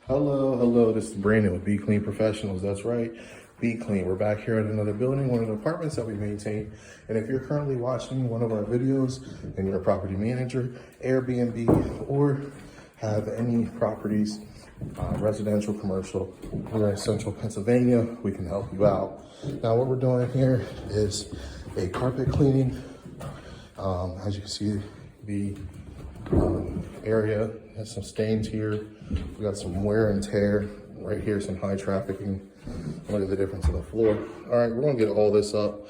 Hello, this is Brandon with Be Clean Professionals. That's right, Be Clean. We're back here at another building, one of the apartments that we maintain. And if you're currently watching one of our videos and you're a property manager, Airbnb, or have any properties, residential, commercial, we're in central Pennsylvania, we can help you out. Now what we're doing here is a carpet cleaning. As you can see, the area has some stains here. We got some wear and tear right here, some high trafficking. Look at the difference in the floor. All right, we're gonna get all this up.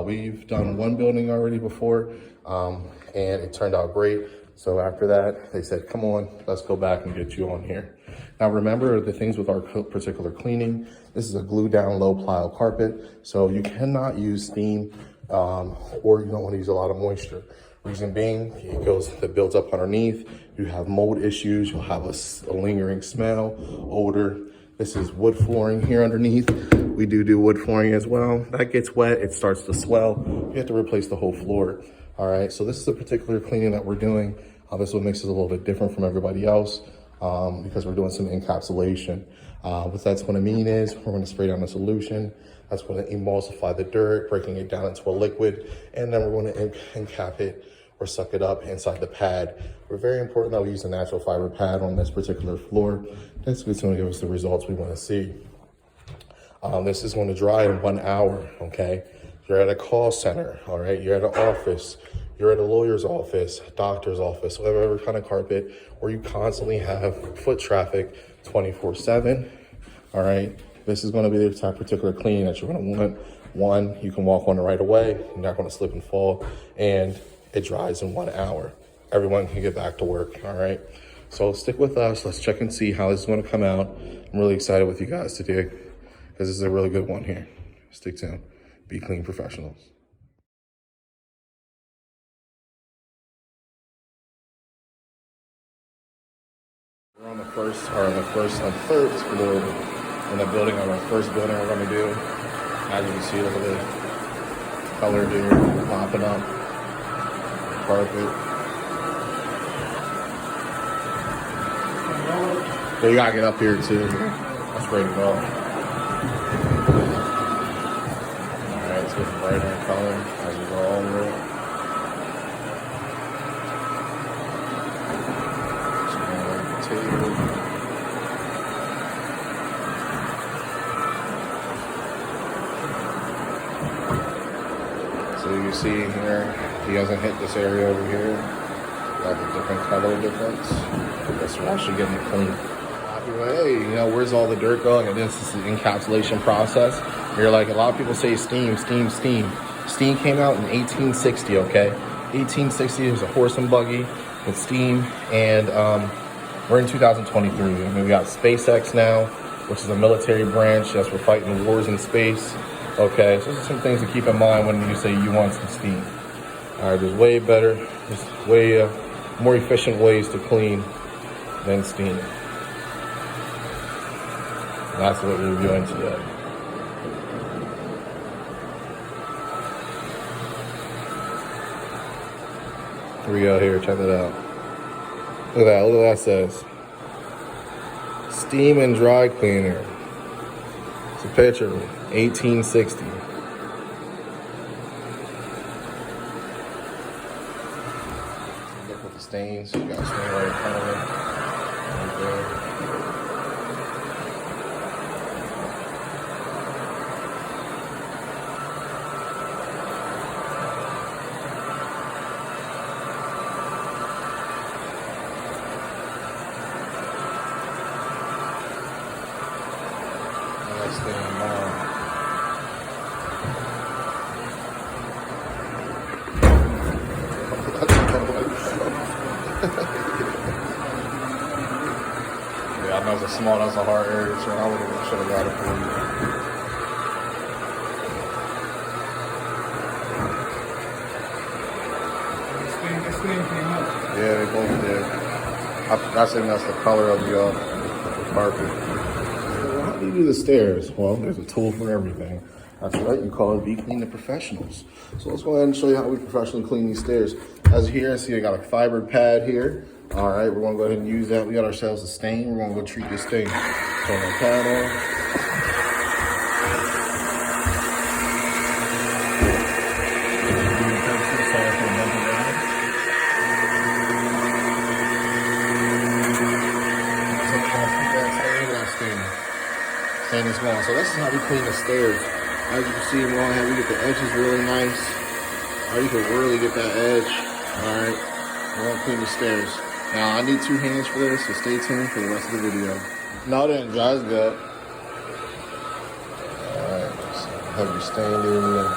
We've done one building already before, and it turned out great. So after that, they said, come on, let's go back and get you on here. Now remember the things with our particular cleaning. This is a glue down low plyo carpet. So you cannot use steam, or you don't wanna use a lot of moisture. Reason being, it builds up underneath. You have mold issues. You'll have a lingering smell, odor. This is wood flooring here underneath. We do wood flooring as well. That gets wet, it starts to swell. You have to replace the whole floor. All right, so this is a particular cleaning that we're doing. This one makes it a little bit different from everybody else because we're doing some encapsulation. What that's gonna mean is we're gonna spray down a solution. That's gonna emulsify the dirt, breaking it down into a liquid, and then we're gonna encap it or suck it up inside the pad. We're very important that we use a natural fiber pad on this particular floor. That's going to give us the results we want to see. This is going to dry in 1 hour, okay? You're at a call center, all right? You're at an office, you're at a lawyer's office, doctor's office, whatever kind of carpet, where you constantly have foot traffic 24/7, all right? This is going to be the type of particular cleaning that you're going to want. One, you can walk on it right away. You're not going to slip and fall, and it dries in 1 hour. Everyone can get back to work, all right? So stick with us. Let's check and see how this is gonna come out. I'm really excited with you guys today because this is a really good one here. Stick tuned. Be Clean Professionals. We're on the third floor in the building, on our first building we're gonna do. As you can see, look at the color here popping up. Carpet. So you gotta get up here too. That's ready to go. Alright, let's get brighter in color as we go over it. Just gonna the table. So you see here, he hasn't hit this area over here. Got the different color difference. This we're actually getting it clean. Hey, you know, where's all the dirt going? And this is the encapsulation process. You're like, a lot of people say steam. Steam came out in 1860, okay? 1860 was a horse and buggy with steam, and we're in 2023. I mean, we got SpaceX now, which is a military branch. Yes, we're fighting wars in space. Okay, so those are some things to keep in mind when you say you want some steam. All right, there's way better, there's way more efficient ways to clean than steam. And that's what we're doing today. Here we go here, check it out. Look at that says. Steam and dry cleaner. It's a picture, 1860. Look at the stains. You got a stain right in front of it. Right there. Nice thing now. Yeah, I know it's that's a hard area, so I should have got it for you. This thing came up. Yeah, they both did. I think that's the color of the carpet. How do you do the stairs? Well, there's a tool for everything. That's right, you call it Be Clean the Professionals. So let's go ahead and show you how we professionally clean these stairs. As here, see I got a fiber pad here. All right, we're gonna go ahead and use that. We got ourselves a stain. We're gonna go treat this thing. Turn the pad on. Stain is gone. So this is how we clean the stairs. As you can see, we're going ahead, we get the edges really nice. You can really get that edge. All right, we're gonna clean the stairs. Now I need 2 hands for this, so stay tuned for the rest of the video. No, it didn't dry as good. All right, so have your stain there.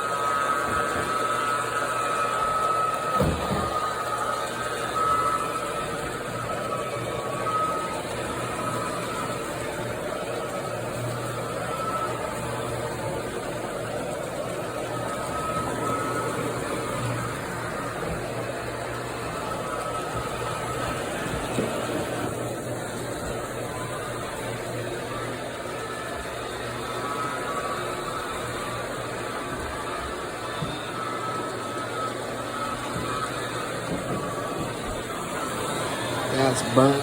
That's burnt.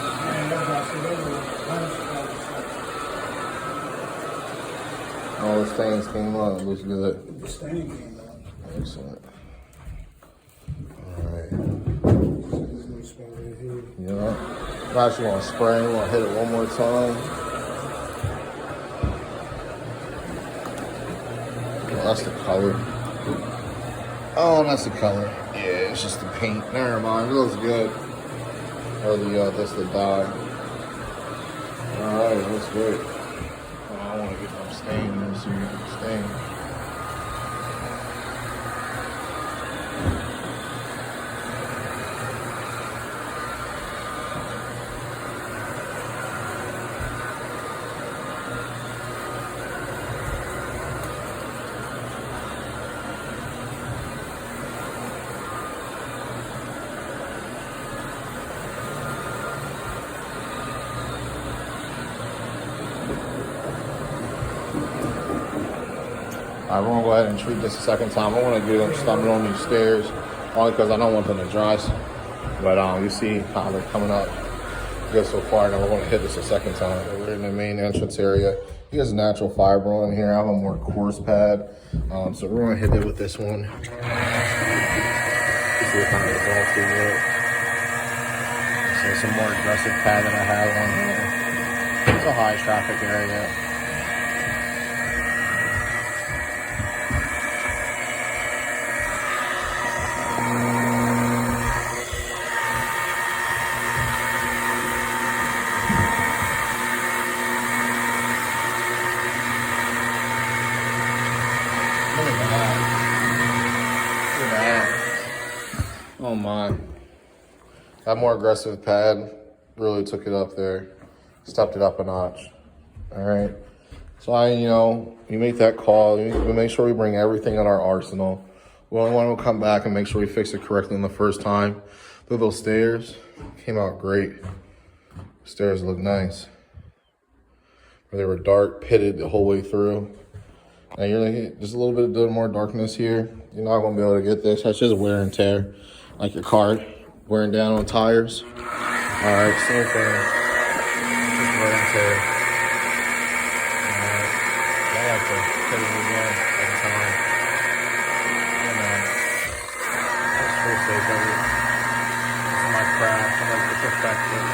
All the stains came out. Looks good. The stain came out. Excellent. All right. This new spot right here. Yeah. I'm actually gonna spray. I'm gonna hit it one more time. Oh, that's the color. Oh, that's the color. Yeah, it's just the paint. Never mind. It looks good. Or that's the dye. Alright, that's great. Oh, I want to get some stain in there so you get the stain. Alright, we're gonna go ahead and treat this a second time. I want to get them stomping on these stairs, only because I don't want them to dry. But you see how they're coming up good so far. Now we're going to hit this a second time. We're in the main entrance area. He has natural fiber on here. I have a more coarse pad, so we're going to hit it with this one. See what kind of going through it. So some more aggressive pad that I have on here. It's a high traffic area. Oh my. That more aggressive pad really took it up there. Stepped it up a notch. All right. So you make that call. We make sure we bring everything in our arsenal. We only want to come back and make sure we fix it correctly on the first time. Those stairs came out great. Stairs look nice. They were dark, pitted the whole way through. Now you're gonna get just a little bit more darkness here. You're not gonna be able to get this. That's just wear and tear, like your car wearing down on tires. All right, same thing. Just wear and tear. All right. I like to put it again every time. That's pretty safe of it. This is my craft. I like to perfect it.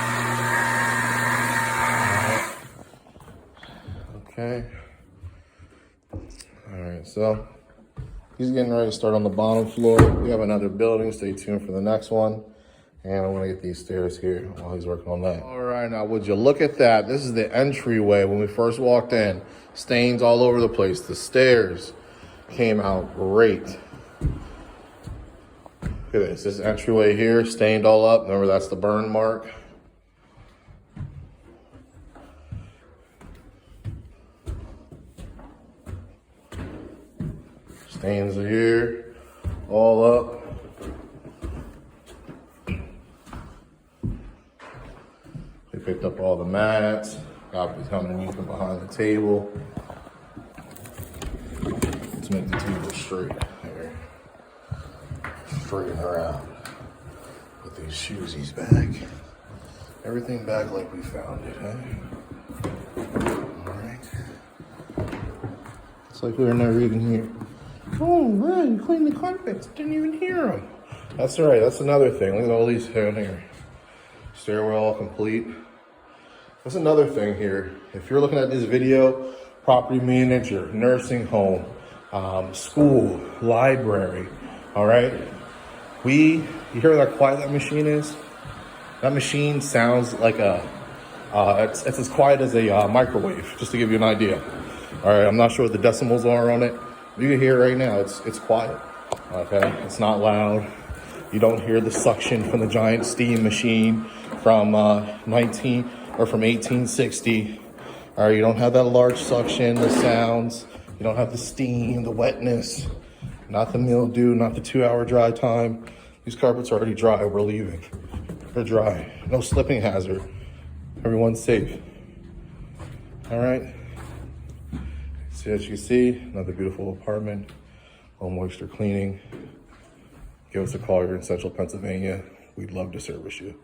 All right. Okay. All right, so he's getting ready to start on the bottom floor. We have another building. Stay tuned for the next one. And I'm going to get these stairs here while he's working on that. All right, now would you look at that? This is the entryway when we first walked in. Stains all over the place. The stairs came out great. Look at this. This entryway here, stained all up. Remember, that's the burn mark. Stains are here, all up. We picked up all the mats. Copies underneath and behind the table. Let's make the table straight here. Straighten her out. Put these shoesies back. Everything back like we found it, huh? All right. It's like we were never even here. Oh, man, you cleaned the carpets. Didn't even hear them. That's all right. That's another thing. Look at all these down here. Stairwell complete. That's another thing here. If you're looking at this video, property manager, nursing home, school, library, all right? You hear how quiet that machine is? That machine sounds like it's as quiet as a microwave, just to give you an idea. All right, I'm not sure what the decimals are on it. You can hear it right now, it's quiet, okay? It's not loud. You don't hear the suction from the giant steam machine from 1860. All right, you don't have that large suction, the sounds. You don't have the steam, the wetness, not the mildew, not the 2-hour dry time. These carpets are already dry, we're leaving. They're dry, no slipping hazard. Everyone's safe. All right. So as you see, another beautiful apartment, low moisture cleaning. Give us a call. You're in Central Pennsylvania. We'd love to service you.